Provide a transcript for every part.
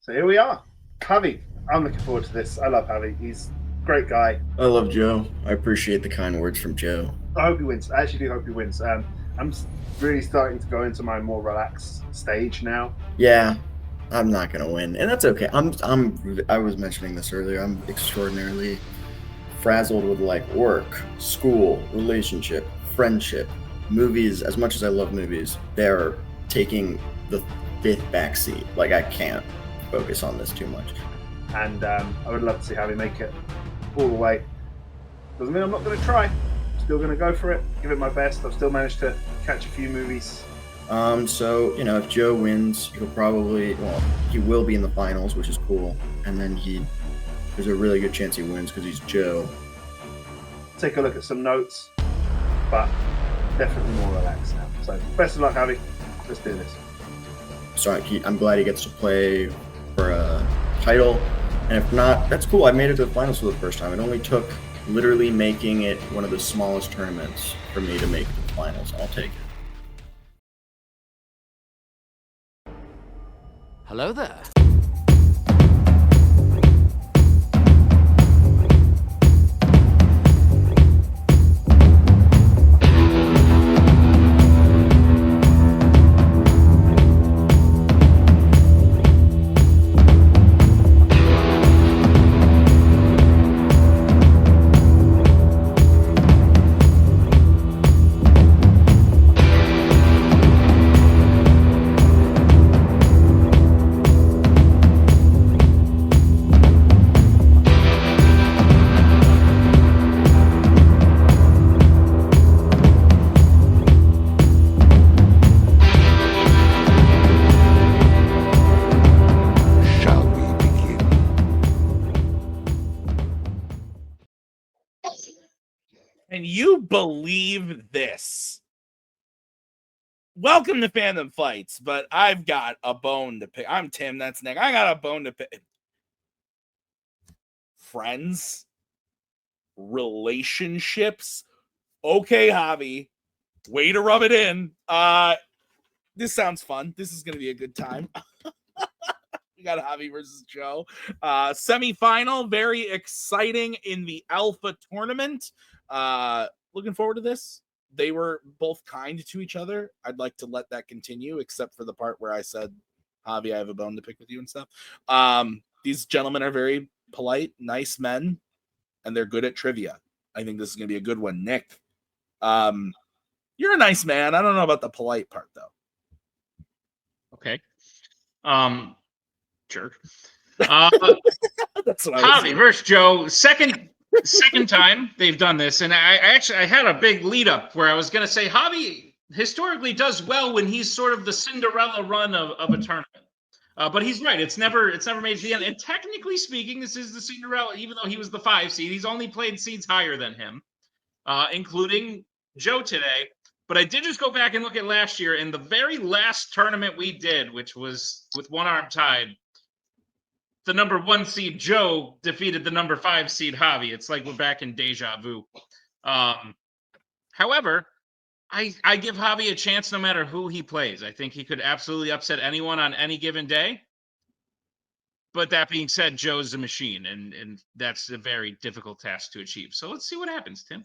So here we are. Javi. I'm looking forward to this. I love Javi. He's a great guy. I love Joe. I appreciate the kind words from Joe. I hope he wins. I actually do hope he wins. I'm really starting to go into my more relaxed stage now. Yeah, I'm not gonna win, and that's okay. I was mentioning this earlier. I'm extraordinarily frazzled with like work, school, relationship, friendship, movies. As much as I love movies, they're taking the fifth backseat. Like I can't focus on this too much. And I would love to see Javi make it all the way. Doesn't mean I'm not going to try. I'm still going to go for it, give it my best. I've still managed to catch a few movies. So if Joe wins, he will be in the finals, which is cool. And then there's a really good chance he wins because he's Joe. Take a look at some notes, but definitely more relaxed now. So best of luck, Javi. Let's do this. Sorry, I'm glad he gets to play for a title. And if not, that's cool. I made it to the finals for the first time. It only took literally making it one of the smallest tournaments for me to make the finals. I'll take it. Hello there. Can you believe this? Welcome to Fandom Fights, but I've got a bone to pick. I'm Tim, that's Nick. I got a bone to pick. Friends, relationships. Okay, Javi, way to rub it in. This sounds fun. This is going to be a good time. We got Javi versus Joe. Semi-final, very exciting in the Alpha tournament. Looking forward to this. They were both kind to each other. I'd like to let that continue, except for the part where I said, Javi, I have a bone to pick with you and stuff. These gentlemen are very polite, nice men, and they're good at trivia. I think this is going to be a good one. Nick, you're a nice man. I don't know about the polite part, though. Okay. Sure. That's what Javi versus Joe. Second time they've done this, and I had a big lead up where I was going to say Javi historically does well when he's sort of the Cinderella run of a tournament. But he's right; it's never made it to the end. And technically speaking, this is the Cinderella. Even though he was the 5 seed, he's only played seeds higher than him, including Joe today. But I did just go back and look at last year, and the very last tournament we did, which was with one arm tied, the number 1 seed Joe defeated the number 5 seed Javi. It's like we're back in deja vu. However, I give Javi a chance no matter who he plays. I think he could absolutely upset anyone on any given day. But that being said, Joe's a machine, and that's a very difficult task to achieve. So let's see what happens, Tim.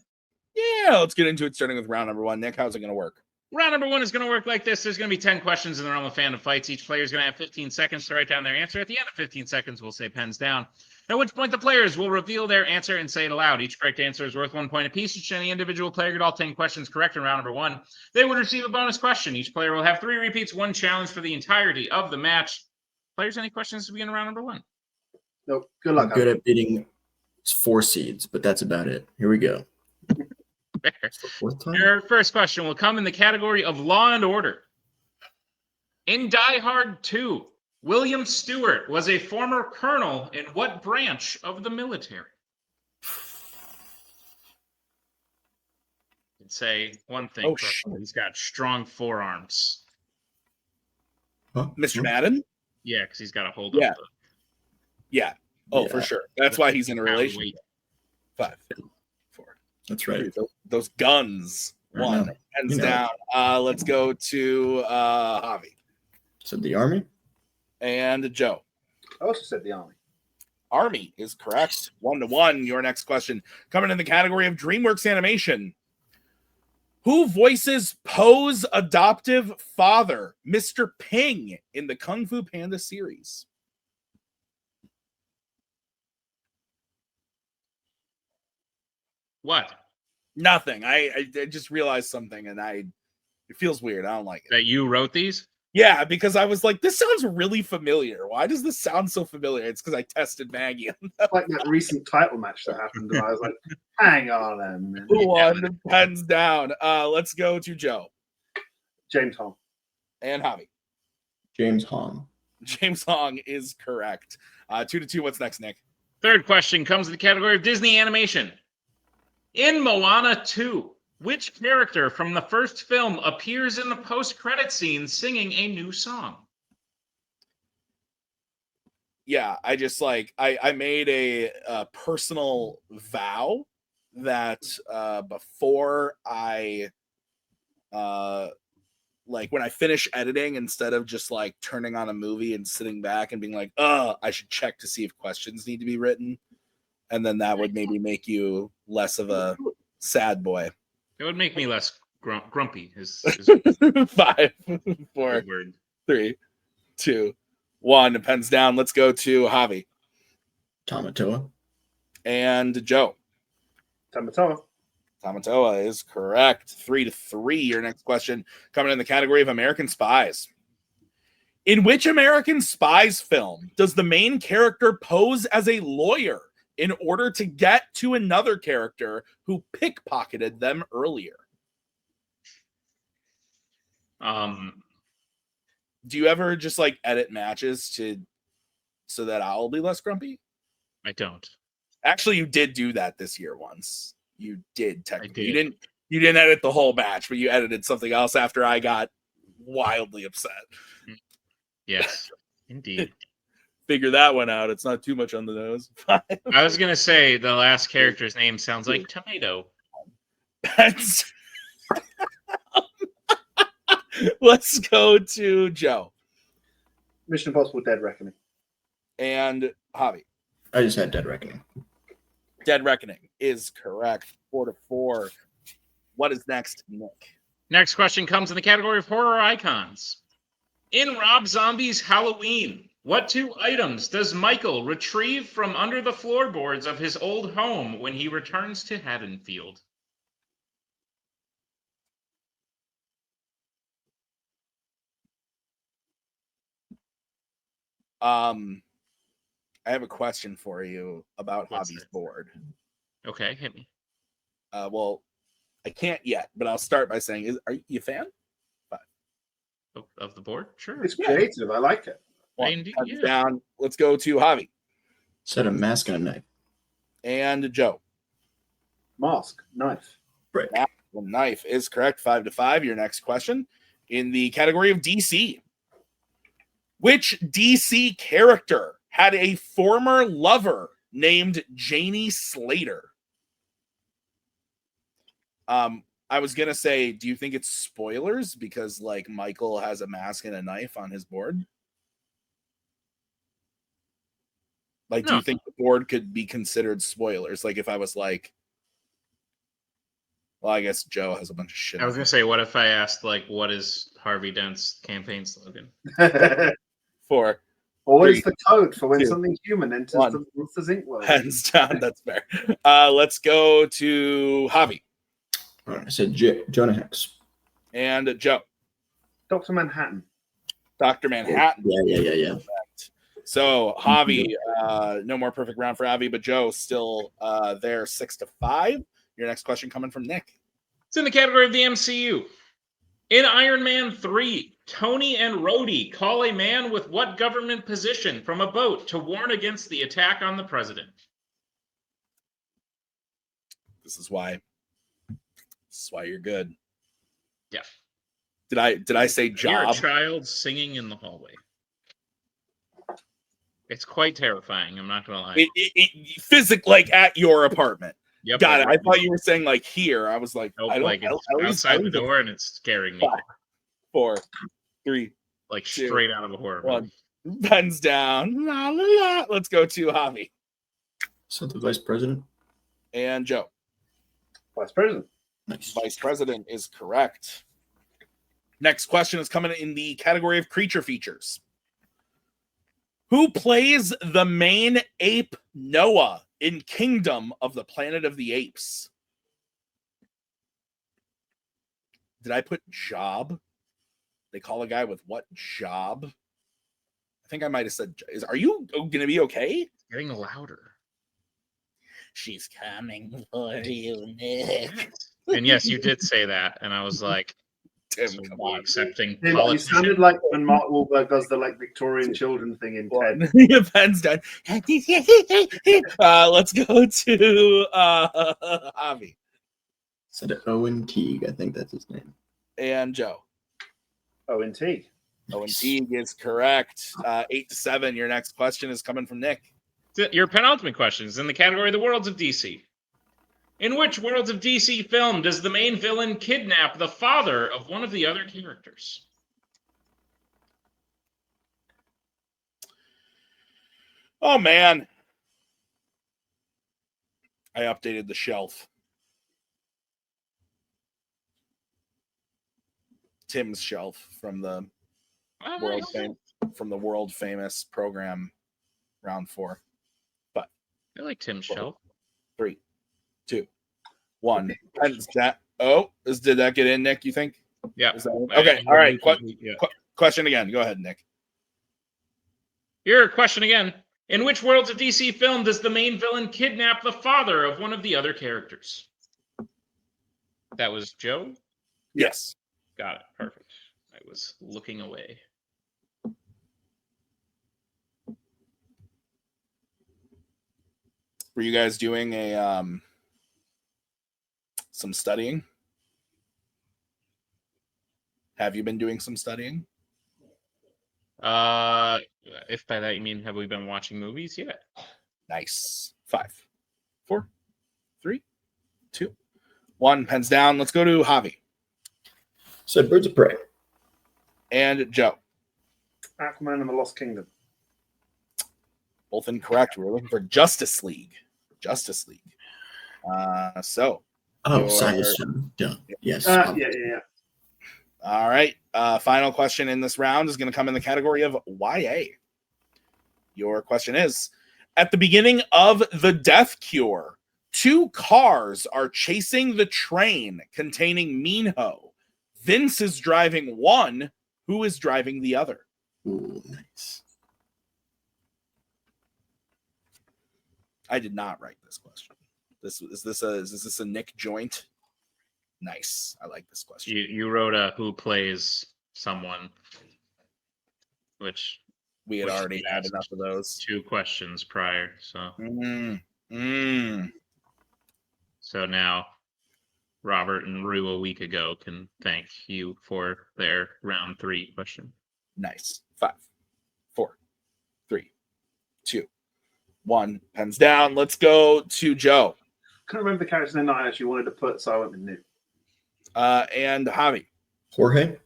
Yeah, let's get into it, starting with round number 1. Nick, how's it going to work? Round number 1 is going to work like this. There's going to be 10 questions in the realm of Fandom Fights. Each player is going to have 15 seconds to write down their answer. At the end of 15 seconds, we'll say pens down. At which point, the players will reveal their answer and say it aloud. Each correct answer is worth 1 point apiece. Each any individual player get all 10 questions correct in round number 1. They would receive a bonus question. Each player will have 3 repeats, 1 challenge for the entirety of the match. Players, any questions to begin round number 1? Nope. Good luck. I'm good at beating 4 seeds, but that's about it. Here we go. Your first question will come in the category of Law and Order. In Die Hard 2, William Stewart was a former colonel in what branch of the military? I'd say one thing. He's got strong forearms. Huh? Mr. Madan? Yeah, because he's got a hold Yeah. up. Yeah. Oh, for sure. That's why he's in a relationship. 5, 4. That's right. Those guns. 1. Hands down. Let's go to Javi. So the Army? And Joe. I also said the Army. Army is correct. 1-1. Your next question coming in the category of DreamWorks Animation. Who voices Poe's adoptive father, Mr. Ping, in the Kung Fu Panda series? What? Nothing. I just realized something, and it feels weird. I don't like it. That you wrote these? Yeah, because I was like, this sounds really familiar. Why does this sound so familiar? It's because I tested Maggie. Like that recent title match that happened, and I was like, hang on a minute. One pens down. Let's go to Joe. James Hong. And Javi. James Hong. James Hong is correct. 2-2. What's next, Nick? Third question comes in the category of Disney animation. In Moana 2, which character from the first film appears in the post-credit scene singing a new song? Yeah, I just I made a personal vow that before I when I finish editing, instead of just like turning on a movie and sitting back and being like, I should check to see if questions need to be written. And then that would maybe make you less of a sad boy. It would make me less grumpy. Is 5, 4, 3, 2, 1. Pens down. Let's go to Javi. Tamatoa. And Joe. Tamatoa. Tamatoa is correct. 3-3. Your next question coming in the category of American Spies. In which American Spies film does the main character pose as a lawyer in order to get to another character who pickpocketed them earlier? Do you ever just like edit matches so that I'll be less grumpy? I don't. Actually, you did do that this year once. You did technically. I did. You didn't edit the whole match, but you edited something else after I got wildly upset. Yes, indeed. Figure that one out. It's not too much on the nose. I was gonna say the last character's name sounds like tomato. That's Let's go to Joe. Mission Impossible Dead Reckoning. And Javi. I just had Dead Reckoning. Dead Reckoning is correct. 4-4. What is next, Nick? Next question comes in the category of horror icons. In Rob Zombie's Halloween, what 2 items does Michael retrieve from under the floorboards of his old home when he returns to Haddonfield? I have a question for you about Javi's board. Okay, hit me. Well, I can't yet, but I'll start by saying, are you a fan? Of the board? Sure. It's creative. I like it. Indeed, yeah. Down. Let's go to Javi. Said a mask and a knife. And Joe. Mask, knife. Brick. The knife is correct. 5-5. Your next question in the category of DC. Which DC character had a former lover named Janie Slater? I was gonna say, do you think it's spoilers because like Michael has a mask and a knife on his board? Like, do you think the board could be considered spoilers? Like, if I was like, well, I guess Joe has a bunch of shit. I was gonna say, what if I asked like, what is Harvey Dent's campaign slogan? 4. Or what is 3, the code for when 2, something human enters 1. the Monsters Inc. world? Hands down, that's fair. Let's go to Javi. All right, I said Jonah Hex. And Joe. Dr. Manhattan. Dr. Manhattan. Yeah. So Javi, no more perfect round for Javi, but Joe still there 6-5. Your next question coming from Nick. It's in the category of the MCU. In Iron Man 3, Tony and Rhodey call a man with what government position from a boat to warn against the attack on the president? This is why you're good. Yeah. Did I say job? You're a child singing in the hallway. It's quite terrifying. I'm not gonna lie. Physical, like at your apartment. Yep. Got it. I thought you were saying like here. I was like, nope, I don't like know. it's outside the door and it's scaring me. 5, 4, 3, Like 2, straight out of a horror 1. movie. Pens down. La, la, la. Let's go to Javi So the vice president. and Joe. Vice President. Nice. Vice President is correct. Next question is coming in the category of creature features. Who plays the main ape Noah in Kingdom of the Planet of the Apes? Did I put job? They call a guy with what job? I think I might have said, are you going to be okay? Getting louder. She's coming for you, Nick. And yes, you did say that, and I was like, Tim, so come the on. accepting You politician. sounded like when Mark Wahlberg does the like Victorian children thing in Ted. Your pen's done. Let's go to Javi Said Owen Teague. I think that's his name. and Joe. Owen Teague. Owen Teague is correct. 8-7. Your next question is coming from Nick. Your penultimate question is in the category of the worlds of DC. In which worlds of DC film does the main villain kidnap the father of one of the other characters? Oh, man. I updated the shelf. Tim's shelf from the world famous program round 4. I like Tim's shelf. 3, 2, 1. Did that get in, Nick? You think? Yeah. Okay. All right. Question again. Go ahead, Nick. Your question again. In which worlds of DC film does the main villain kidnap the father of one of the other characters? That was Joe? Yes. Got it. Perfect. I was looking away. Were you guys doing a some studying? Have you been doing some studying? If by that you mean have we been watching movies yet? Nice. 5, 4, 3, 2, 1. Pens down. Let's go to Javi Said Birds of Prey. and Joe. Aquaman and the Lost Kingdom. Both incorrect. We're looking for Justice League. Justice League. So. Oh, Silas. Duh. Yes. Yeah. All right. Final question in this round is going to come in the category of YA. Your question is, at the beginning of The Death Cure, 2 cars are chasing the train containing Minho. Vince is driving one. Who is driving the other? Ooh, nice. I did not write this question. Is this a Nick joint? Nice. I like this question. You wrote a who plays someone, which We had already had enough of those. 2 questions prior. So So now Robert and Rue a week ago can thank you for their round 3 question. Nice. 5, 4, 3, 2, 1. Pens down. Let's go to Joe. Couldn't remember the character's name that I actually wanted to put, so I went with Nick. And Javi. Jorge.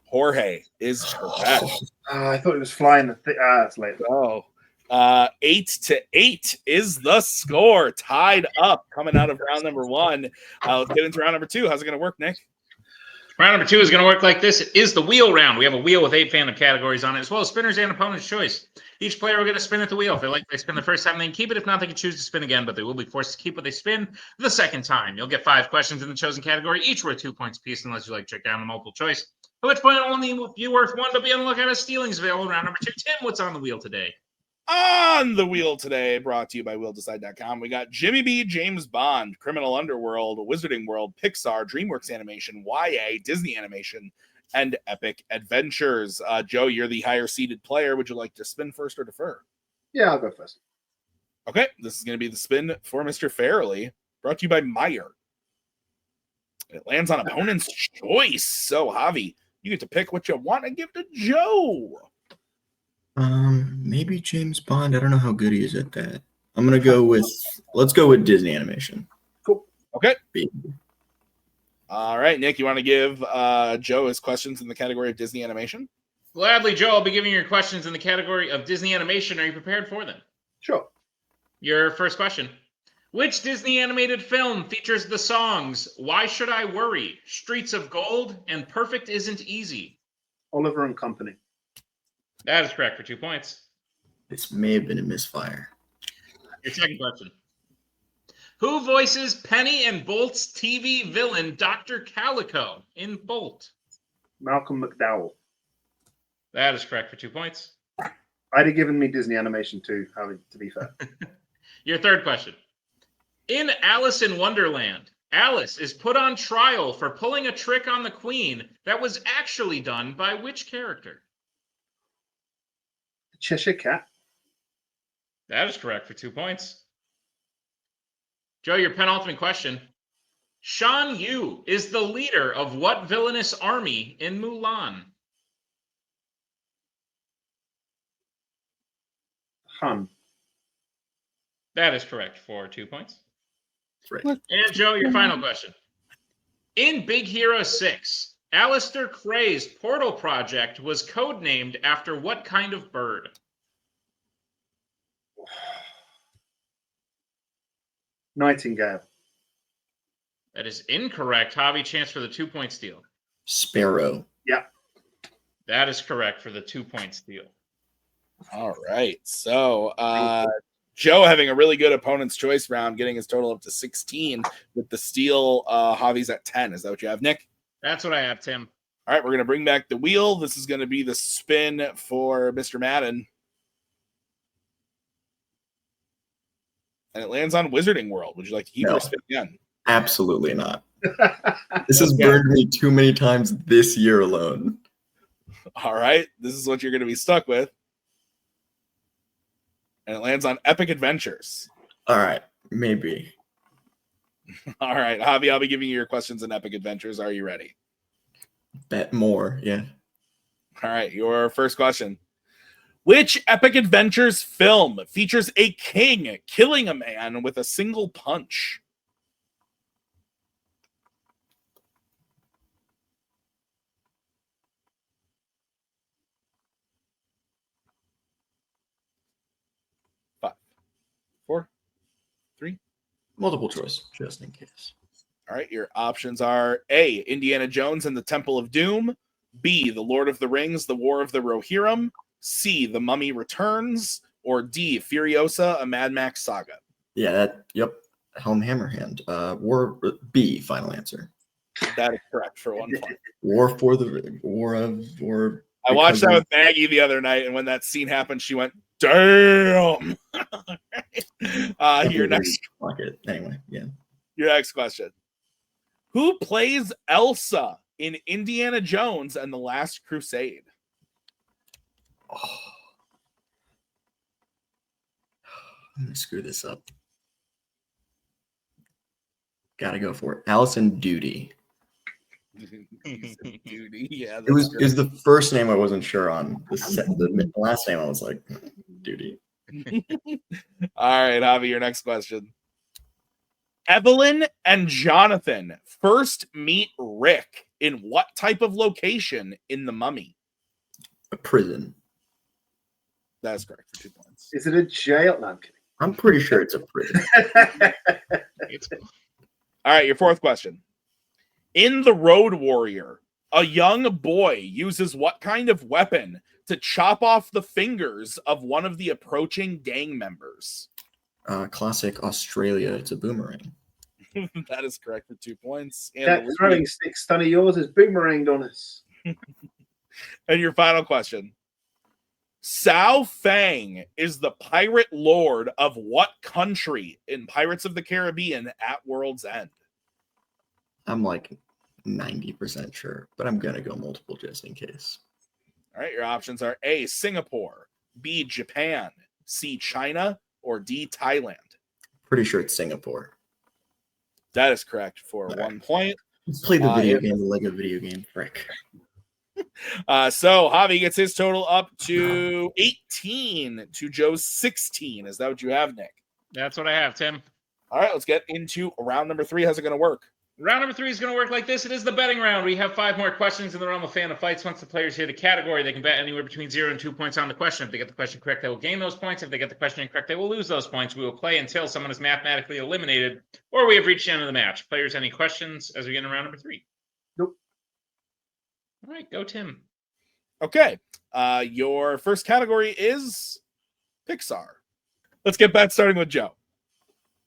Jorge is correct. I thought it was flying the thing. It's late. Oh, 8-8 is the score. Tied up coming out of round number 1. Let's get into round number 2. How's it going to work, Nick? Round number 2 is going to work like this. It is the wheel round. We have a wheel with 8 fandom categories on it, as well as spinners and opponent's choice. Each player will get a spin at the wheel. If they like, they spin the first time, they can keep it. If not, they can choose to spin again, but they will be forced to keep what they spin the second time. You'll get 5 questions in the chosen category, each worth 2 points apiece, unless you like to check down the multiple choice. At which point, only be worth 1, but be on the lookout as stealings available in round number 2. Tim, what's on the wheel today? On the wheel today, brought to you by WillDecide.com. We got Jimmy B, James Bond, Criminal Underworld, Wizarding World, Pixar, DreamWorks Animation, YA, Disney Animation, and Epic Adventures. Joe, you're the higher seeded player. Would you like to spin first or defer? Yeah, I'll go first. Okay, this is going to be the spin for Mr. Farrelly, brought to you by Meyer. It lands on opponent's choice. So, Javi, you get to pick what you want to give to Joe. Maybe James Bond. I don't know how good he is at that. I'm gonna go with. Let's go with Disney Animation. Cool. Okay. All right, Nick, you want to give Joe his questions in the category of Disney Animation? Gladly, Joe. I'll be giving you your questions in the category of Disney animation. Are you prepared for them? Sure. Your first question. Which Disney animated film features the songs Why Should I Worry, Streets of Gold, and Perfect Isn't Easy? Oliver and Company. That is correct for 2 points. This may have been a misfire. Your second question. Who voices Penny and Bolt's TV villain, Dr. Calico, in Bolt? Malcolm McDowell. That is correct for 2 points. I'd have given me Disney animation too, Harvey, to be fair. Your third question. In Alice in Wonderland, Alice is put on trial for pulling a trick on the Queen that was actually done by which character? The Cheshire Cat. That is correct for 2 points. Joe, your penultimate question. Shan Yu is the leader of what villainous army in Mulan? Han. That is correct for 2 points. Right. And Joe, your final question. In Big Hero 6, Alistair Cray's Portal Project was codenamed after what kind of bird? Nightingale. That is incorrect. Javi, chance for the 2 point steal. Sparrow. Yeah. That is correct for the 2 point steal. All right. So Joe having a really good opponent's choice round, getting his total up to 16 with the steal. Javi's at 10. Is that what you have, Nick? That's what I have, Tim. All right, we're going to bring back the wheel. This is going to be the spin for Mr. Madan. And it lands on Wizarding World. Would you like to keep No. or spin again? Absolutely not. This has burned me too many times this year alone. All right, this is what you're going to be stuck with. And it lands on Epic Adventures. All right, maybe. All right, Javi, I'll be giving you your questions in Epic Adventures. Are you ready? Bet more, yeah. All right, your first question. Which Epic Adventures film features a king killing a man with a single punch? Five, 4, 3. Multiple choice, just in case. All right, your options are A, Indiana Jones and the Temple of Doom, B, The Lord of the Rings, The War of the Rohirrim, C, The Mummy Returns, or D, Furiosa, a Mad Max saga. Yeah, yep. Helm Hammerhand. War B, final answer. That is correct for 1 point. I watched that with Maggie the other night, and when that scene happened, she went, damn. Your next Anyway, yeah. Your next question. Who plays Elsa in Indiana Jones and the Last Crusade? Oh. I'm gonna screw this up. Gotta go for it. Allison Duty. Duty. Yeah, It was the first name I wasn't sure on. The last name I was like, Duty. All right, Javi, your next question. Evelyn and Jonathan first meet Rick in what type of location in The Mummy? A prison. That's correct for 2 points. Is it a jail? No, I'm kidding. I'm pretty sure it's a prison. All right, your fourth question. In The Road Warrior, a young boy uses what kind of weapon to chop off the fingers of one of the approaching gang members? Classic Australia. It's a boomerang. That is correct for 2 points. And That throwing stick stun of yours is boomeranged on us. And your final question. Sao Fang is the pirate lord of what country in Pirates of the Caribbean at World's End? I'm like 90% sure, but I'm gonna go multiple just in case. All right, your options are A, Singapore, B, Japan, C, China, or D, Thailand. Pretty sure it's Singapore. That is correct for 1 point. Let's play the video game, the Lego video game. Frick. So Javi gets his total up to 18 to Joe's 16. Is that what you have, Nick? That's what I have, Tim. All right, let's get into round number 3. How's it going to work? Round number 3 is going to work like this. It is the betting round. We have 5 more questions in the realm of Fandom Fights. Once the players hit a category, they can bet anywhere between 0 and 2 points on the question. If they get the question correct, they will gain those points. If they get the question incorrect, they will lose those points. We will play until someone is mathematically eliminated or we have reached the end of the match. Players, any questions as we get in round number 3? Nope. All right, go Tim. Okay. Your first category is Pixar. Let's get bets starting with Joe.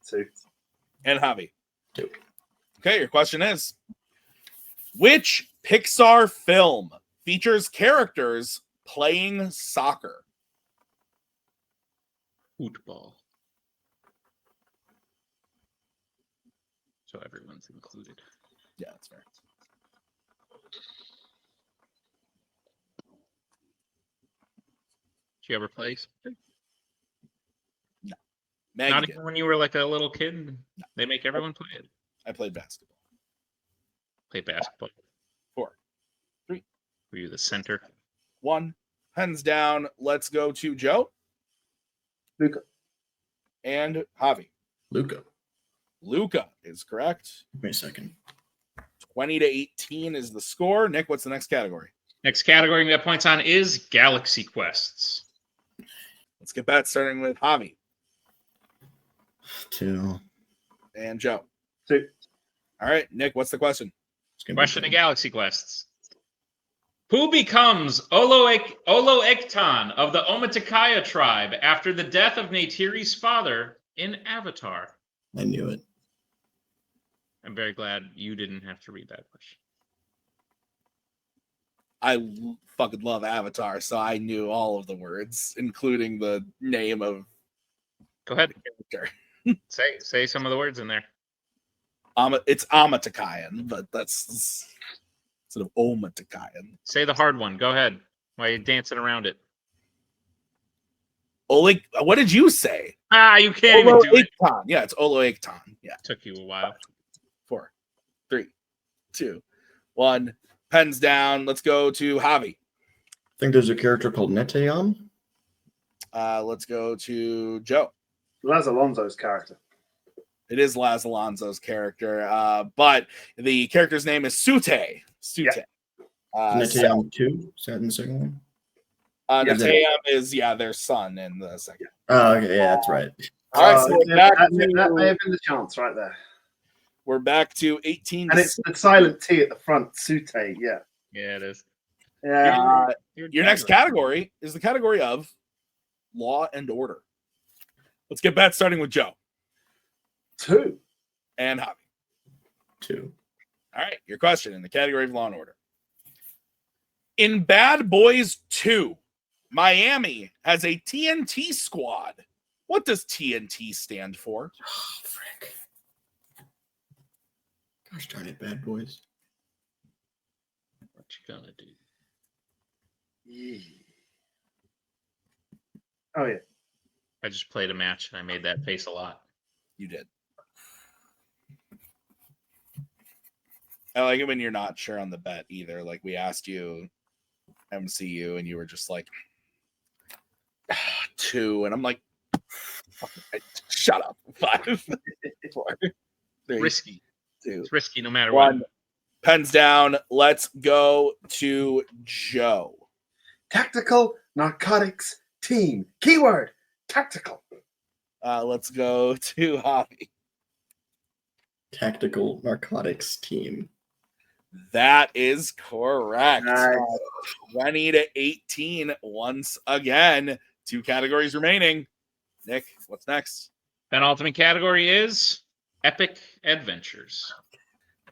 2. And Javi. 2. Okay, your question is, which Pixar film features characters playing soccer? Football. So everyone's included. Yeah, that's fair. Did you ever play something? Maggie Not did. even when you were like a little kid? They make everyone play it. I played basketball. Play basketball. 4, 3, Were you the center? 1. Hands down. Let's go to Joe Luca. and Javi. Luca. Luca is correct. Wait a second. 20-18 is the score. Nick, what's the next category? Next category we got points on is Galaxy Quests. Let's get bets starting with Javi 2. and Joe. 2. All right, Nick, what's the question? Question of Galaxy Quests. Who becomes Olo-Ekton of the Omaticaya tribe after the death of Neytiri's father in Avatar? I knew it. I'm very glad you didn't have to read that question. I fucking love Avatar, so I knew all of the words, including the name of Go ahead. the character. Say some of the words in there. It's Omatakayan, but that's sort of Omatakayan. Say the hard one. Go ahead. Why are you dancing around it? What did you say? You can't even do it. Olo-Ekton. Yeah, it's Olo-Ekton. Yeah. Took you a while. 4, 3, 2, 1. Pens down. Let's go to Javi. I think there's a character called Neteyam. Let's go to Joe. Laz Alonso's character. It is Laz Alonso's character, but the character's name is Sute. Sute. Yeah. Neteyam 2. Is that in the second one? Neteyam is their son in the second. Oh, okay. Yeah, that's right. All right, so that may have been the chance right there. we're back to 18. And it's the silent T at the front, Sute, yeah. Yeah, it is. Yeah. Your next category is the category of Law and Order. Let's get back starting with Joe 2. and Javi. 2. All right, your question in the category of Law and Order. In Bad Boys 2, Miami has a TNT squad. What does TNT stand for? Oh, frick. Gosh darn it, Bad Boys. What you gonna do? Yeah. Oh, yeah. I just played a match and I made that face a lot. You did. I like it when you're not sure on the bet either. Like we asked you MCU and you were just like 2, and I'm like, shut up. 5, 4, 3, Risky. 2, It's risky no matter 1. what. Pens down. Let's go to Joe. Tactical narcotics team. Keyword, tactical. Let's go to Javi. Tactical Narcotics Team. That is correct. Nice. 20-18 once again. 2 categories remaining. Nick, what's next? Penultimate category is Epic Adventures.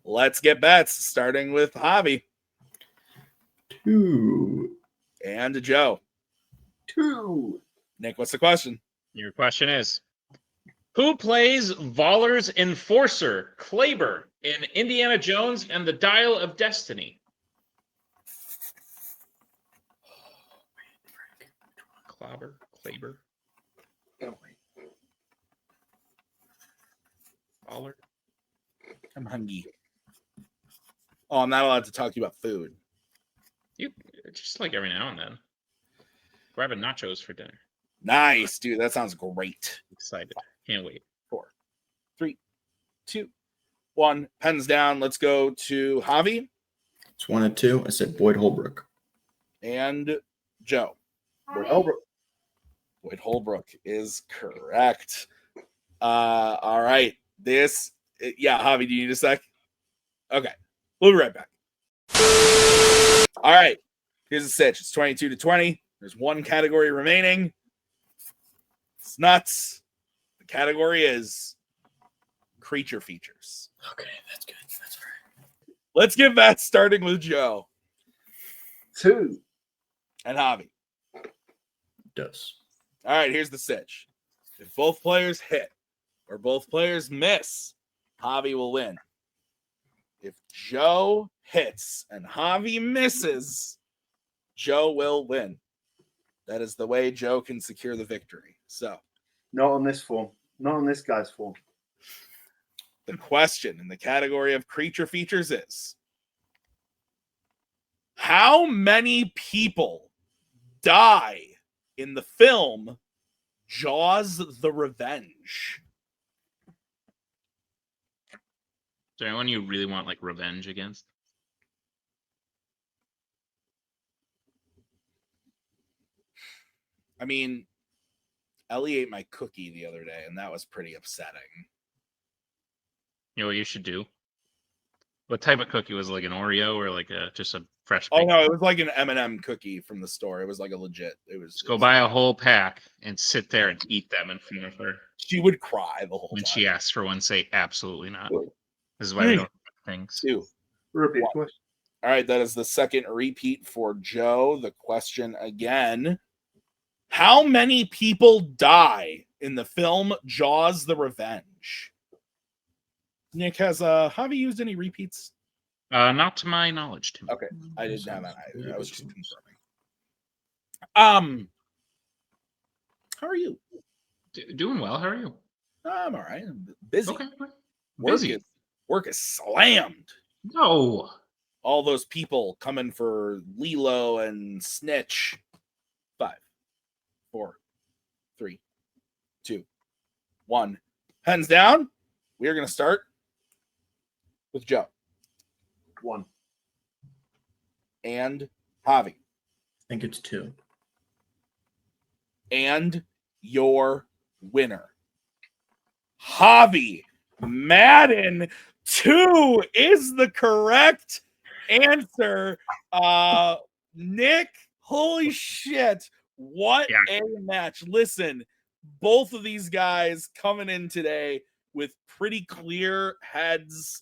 Let's get bets, starting with Javi 2. and Joe. 2. Nick, what's the question? Your question is, who plays Voller's enforcer, Kleber, in Indiana Jones and the Dial of Destiny? Kleber. Oh, wait. Voller. I'm hungry. Oh, I'm not allowed to talk to you about food. You just like every now and then. Grabbing nachos for dinner. Nice, dude. That sounds great. Excited. Can't wait. 4, 3, 2, 1. Pens down. Let's go to Javi It's 1 and 2. I said Boyd Holbrook. and Joe. Boyd Holbrook. Boyd Holbrook is correct. All right. Javi, do you need a sec? Okay. We'll be right back. All right. Here's the sitch. It's 22-20. There's one category remaining. It's nuts. The category is creature features. Okay, that's good. That's right. Let's get that starting with Joe 2. and Javi. Does. All right, here's the sitch. If both players hit or both players miss, Javi will win. If Joe hits and Javi misses, Joe will win. That is the way Joe can secure the victory. So, Not on this form. Not on this guy's form. the question in the category of creature features is, how many people die in the film Jaws the Revenge? Is there anyone you really want like revenge against? I mean, Ellie ate my cookie the other day, and that was pretty upsetting. You know what you should do? What type of cookie was it, like an Oreo or like just a fresh? Oh baked no, it was like an M&M cookie from the store. It was like a legit. Just go buy a whole pack and sit there and eat them in front of her. She would cry the whole When time. she asks for one, say absolutely not. This is why we don't have things. 2. Repeat Wow. question. All right, that is the second repeat for Joe. The question again. How many people die in the film Jaws the Revenge? Nick, has Javi used any repeats? Not to my knowledge, Tim. Okay, I didn't have that. I was just confirming. How are you? Doing well. How are you? I'm all right. I'm busy. Okay. Busy. Work is slammed. No. All those people coming for Lilo and Snitch. 5, 4, 3, 2, 1. Pens down. We are going to start with Joe 1. and Javi. I think it's 2. And your winner, Javi. Madan 2 is the correct answer. Nick, holy shit. What a match. Listen, both of these guys coming in today with pretty clear heads,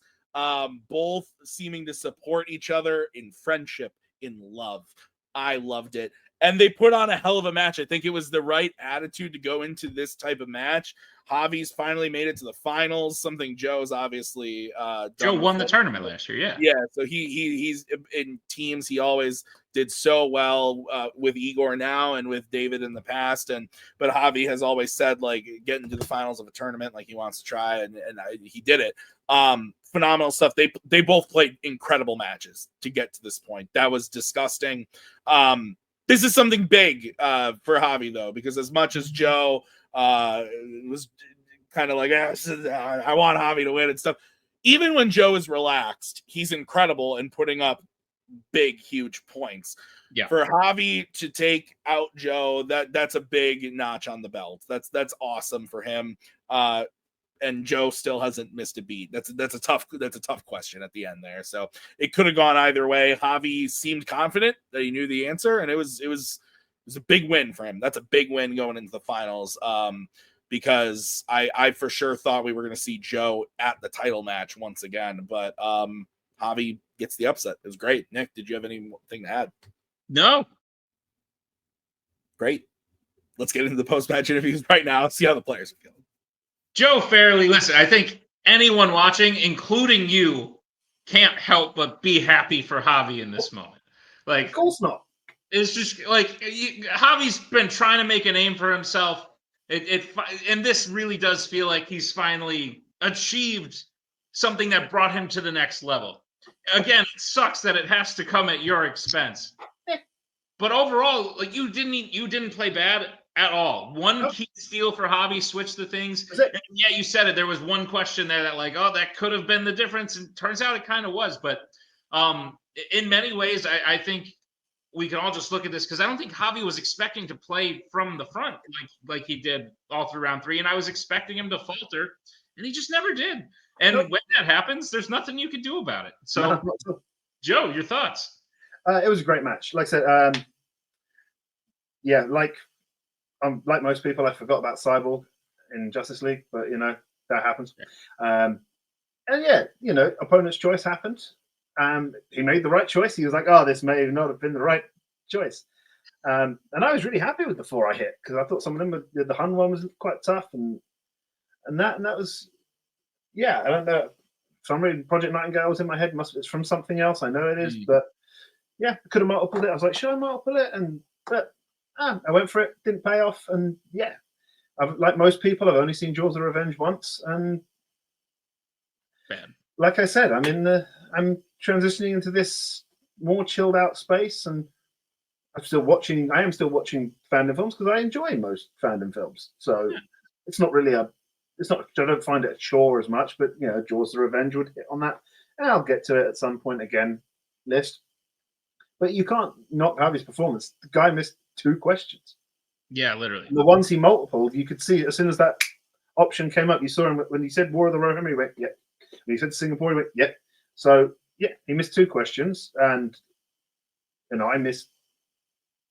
both seeming to support each other in friendship, in love. I loved it. And they put on a hell of a match. I think it was the right attitude to go into this type of match. Javi's finally made it to the finals, something Joe's obviously done. Joe won the before. tournament last year, yeah. Yeah, so he's in teams. He always did so well with Igor now and with David in the past. But Javi has always said, like, getting to the finals of a tournament, like he wants to try, and he did it. Phenomenal stuff. They both played incredible matches to get to this point. That was disgusting. This is something big for Javi, though, because as much as Joe was kind of like, I want Javi to win and stuff, even when Joe is relaxed, he's incredible in putting up big, huge points. Yeah. For Javi to take out Joe, that's a big notch on the belt. That's awesome for him. And Joe still hasn't missed a beat. That's a tough question at the end there. So it could have gone either way. Javi seemed confident that he knew the answer, and it was a big win for him. That's a big win going into the finals. Because I for sure thought we were going to see Joe at the title match once again, but Javi gets the upset. It was great. Nick, did you have anything to add? No. Great. Let's get into the post-match interviews right now. See how the players are feeling. Joe Farrelly, listen, I think anyone watching, including you, can't help but be happy for Javi in this moment. Like, Of course not. it's just like Javi's been trying to make a name for himself. And this really does feel like he's finally achieved something that brought him to the next level. Again, it sucks that it has to come at your expense. But overall, like you didn't play bad. at all. One Oh. key steal for Javi switched the things. That's it. And yeah, you said it. There was one question there that like, oh, that could have been the difference. And turns out it kind of was. But in many ways, I think we can all just look at this because I don't think Javi was expecting to play from the front like he did all through round 3. And I was expecting him to falter, and he just never did. And Nope. when that happens, there's nothing you can do about it. So, No, not at all. Joe, your thoughts? It was a great match. Like I said, yeah, like most people, I forgot about Cyborg in Justice League, but that happens. And yeah, opponent's choice happened. He made the right choice. He was like, "Oh, this may not have been the right choice." And I was really happy with the 4 I hit because I thought some of them, the Hun one was quite tough, and that was, yeah. I don't know. For some reason, Project Nightingale was in my head. It's from something else. I know it is, but yeah, I could have multipled it. I was like, should I multiple it? But I went for it. Didn't pay off, and yeah, like most people, I've only seen Jaws of Revenge once, and like I said, I'm transitioning into this more chilled out space, and I am still watching fandom films because I enjoy most fandom films. So it's not really I don't find it a chore as much, but Jaws of Revenge would hit on that, and I'll get to it at some point again list. But you can't knock Javi's performance. The guy missed 2 questions. Yeah, literally. And the ones he multipled, you could see as soon as that option came up, you saw him when he said War of the Rohirrim, he went, yeah. When he said Singapore, he went, yeah. So yeah, he missed 2 questions, and I missed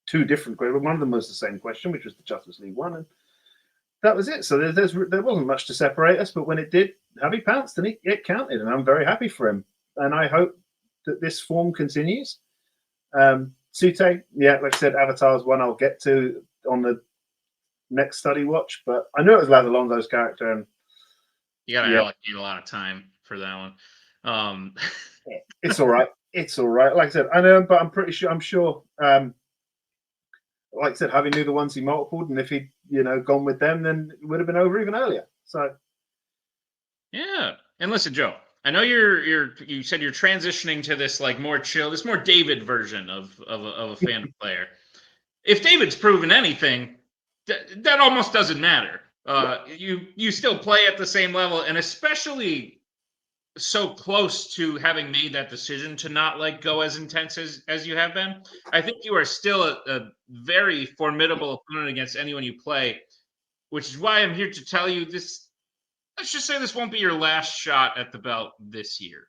2 different questions. One of them was the same question, which was the Justice League one, and that was it. So there wasn't much to separate us, but when it did, Javi pounced and it counted, and I'm very happy for him. And I hope that this form continues. Sute, yeah, like I said, Avatar's one I'll get to on the next study watch, but I knew it was Laz Alonso's character, and you gotta allocate a lot of time for that one. It's all right. It's all right. Like I said, I know, but I'm sure. Like I said, Javi knew the ones he multipled, and if he'd gone with them, then it would have been over even earlier. So yeah. And listen, Joe, I know you said you're transitioning to this like more chill, this more David version of a fandom player. If David's proven anything, that almost doesn't matter. You still play at the same level, and especially so close to having made that decision to not go as intense as you have been. I think you are still a very formidable opponent against anyone you play, which is why I'm here to tell you this. Let's just say this won't be your last shot at the belt this year.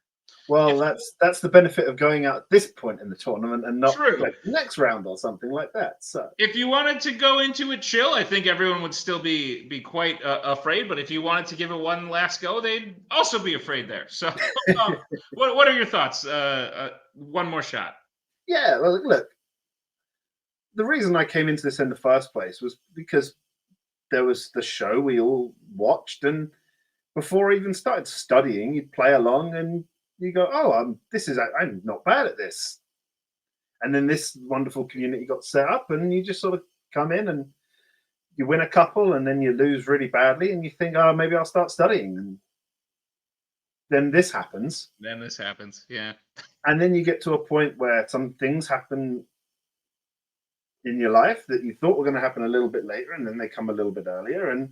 Well, that's the benefit of going out at this point in the tournament and not True. Next round or something like that. So if you wanted to go into it chill, I think everyone would still be quite afraid. But if you wanted to give it one last go, they'd also be afraid there. So what are your thoughts? One more shot. Yeah, well, look, the reason I came into this in the first place was because there was the show we all watched, and before I even started studying, you'd play along and you go, oh, I'm not bad at this. And then this wonderful community got set up, and you just sort of come in and you win a couple, and then you lose really badly, and you think, oh, maybe I'll start studying. And then this happens. Yeah. And then you get to a point where some things happen in your life that you thought were going to happen a little bit later, and then they come a little bit earlier, and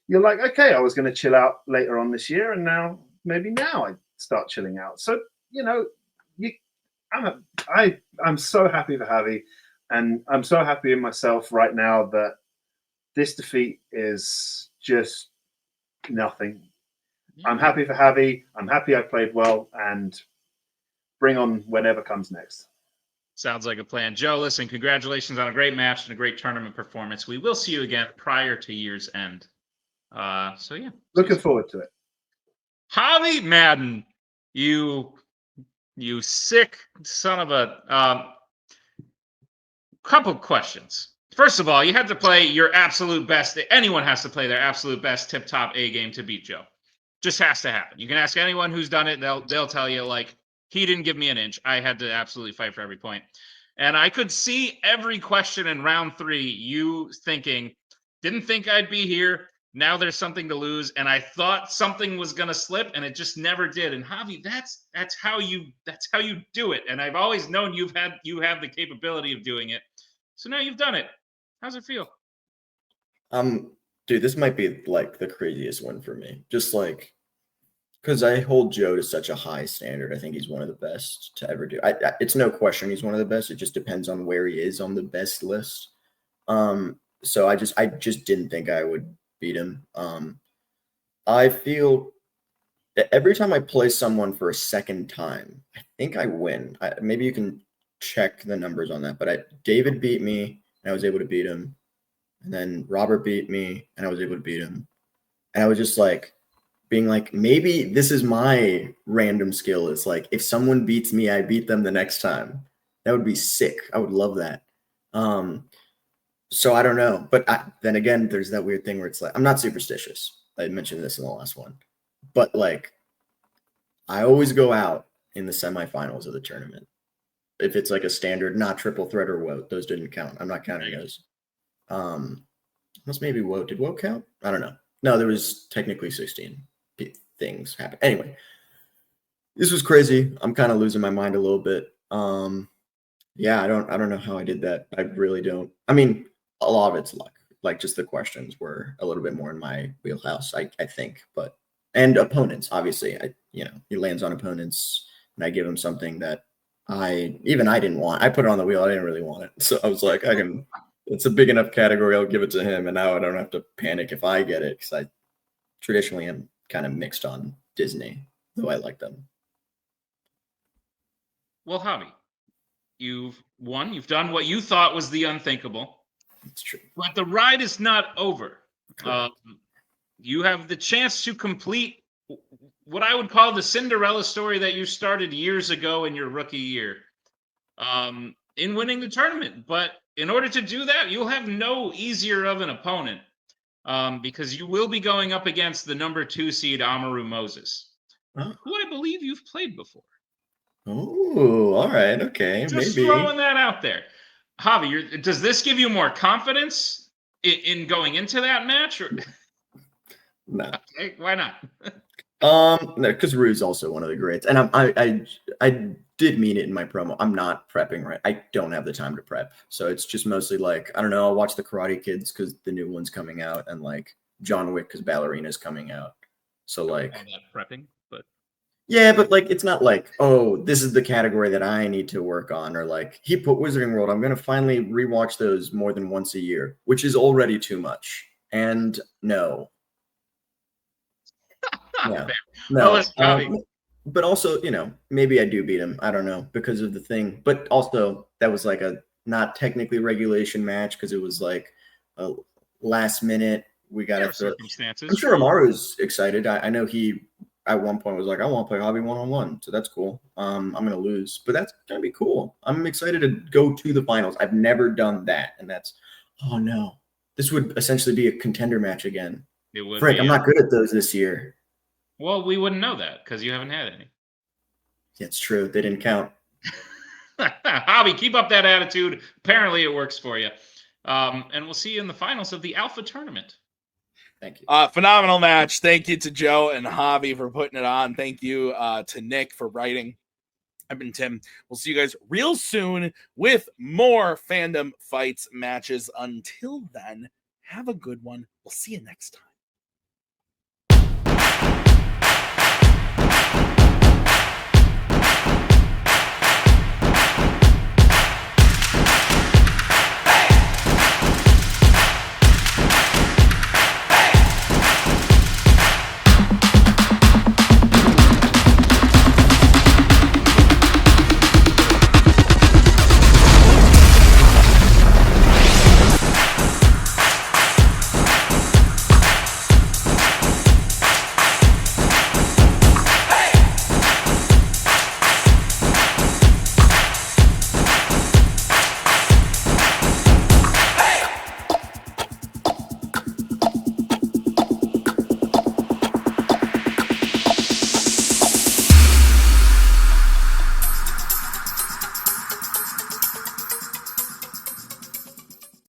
you're like, okay, I was going to chill out later on this year, and now I start chilling out. So I'm so happy for Javi, and I'm so happy in myself right now that this defeat is just nothing. Yeah. I'm happy for Javi. I'm happy I played well, and bring on whatever comes next. Sounds like a plan. Joe, listen, congratulations on a great match and a great tournament performance. We will see you again prior to year's end. So yeah. Looking forward to it. Javi Madan, you sick son of a couple questions. First of all, you had to play your absolute best. Anyone has to play their absolute best tip-top A game to beat Joe. Just has to happen. You can ask anyone who's done it. They'll tell you, like, he didn't give me an inch. I had to absolutely fight for every point. And I could see every question in round 3, you thinking, didn't think I'd be here. Now there's something to lose. And I thought something was going to slip, and it just never did. And Javi, that's how you do it. And I've always known you have the capability of doing it. So now you've done it. How's it feel? Dude, this might be like the craziest one for me. Just like, because I hold Joe to such a high standard. I think he's one of the best to ever do. It's no question he's one of the best. It just depends on where he is on the best list. So I just didn't think I would beat him. I feel that every time I play someone for a second time, I think I win. Maybe you can check the numbers on that, but David beat me and I was able to beat him. And then Robert beat me and I was able to beat him. And I was just like being like, maybe this is my random skill. It's like, if someone beats me, I beat them the next time. That would be sick. I would love that. So I don't know. But then again, there's that weird thing where it's like, I'm not superstitious. I mentioned this in the last one. But like, I always go out in the semifinals of the tournament. If it's like a standard, not triple threat or wote, those didn't count. I'm not counting those. Unless maybe wote. Did wote count? I don't know. No, there was technically 16 things happen. Anyway, this was crazy. I'm kind of losing my mind a little bit. Yeah, I don't know how I did that. I really don't. I mean, a lot of it's luck. Like just the questions were a little bit more in my wheelhouse, I think. But and opponents, obviously, he lands on opponents, and I give him something that I didn't want. I put it on the wheel. I didn't really want it, so I was like, it's a big enough category. I'll give it to him, and now I don't have to panic if I get it because I traditionally am kind of mixed on Disney, though I like them. Well, Javi, you've won. You've done what you thought was the unthinkable. That's true. But the ride is not over. You have the chance to complete what I would call the Cinderella story that you started years ago in your rookie year in winning the tournament. But in order to do that, you'll have no easier of an opponent because you will be going up against the number 2 seed Amaru Moses, who I believe you've played before. Oh, all right. Okay. Just maybe. throwing that out there. Javi, does this give you more confidence in going into that match? Or... No. Okay, why not? No, because Rue's also one of the greats, and I did mean it in my promo. I'm not prepping right. I don't have the time to prep, so it's just mostly like I don't know. I'll watch the Karate Kids because the new one's coming out, and like John Wick because Ballerina's coming out. So like all that prepping, but yeah, but like it's not like oh this is the category that I need to work on, or like he put Wizarding World. I'm gonna finally rewatch those more than once a year, which is already too much. And no. Yeah. No, but also, maybe I do beat him. I don't know because of the thing. But also, that was like a not technically regulation match because it was like a last minute. We got to. Circumstances. I'm sure Amaru's excited. I know he at one point was like, I want to play Hobby 1-on-1, so that's cool. I'm gonna lose, but that's gonna be cool. I'm excited to go to the finals. I've never done that, and that's oh no, this would essentially be a contender match again. It would. Frank, I'm not good at those this year. Well, we wouldn't know that because you haven't had any. Yeah, it's true. They didn't count. Javi, keep up that attitude. Apparently it works for you. And we'll see you in the finals of the Alpha Tournament. Thank you. Phenomenal match. Thank you to Joe and Javi for putting it on. Thank you to Nick for writing. I've been Tim. We'll see you guys real soon with more Fandom Fights matches. Until then, have a good one. We'll see you next time.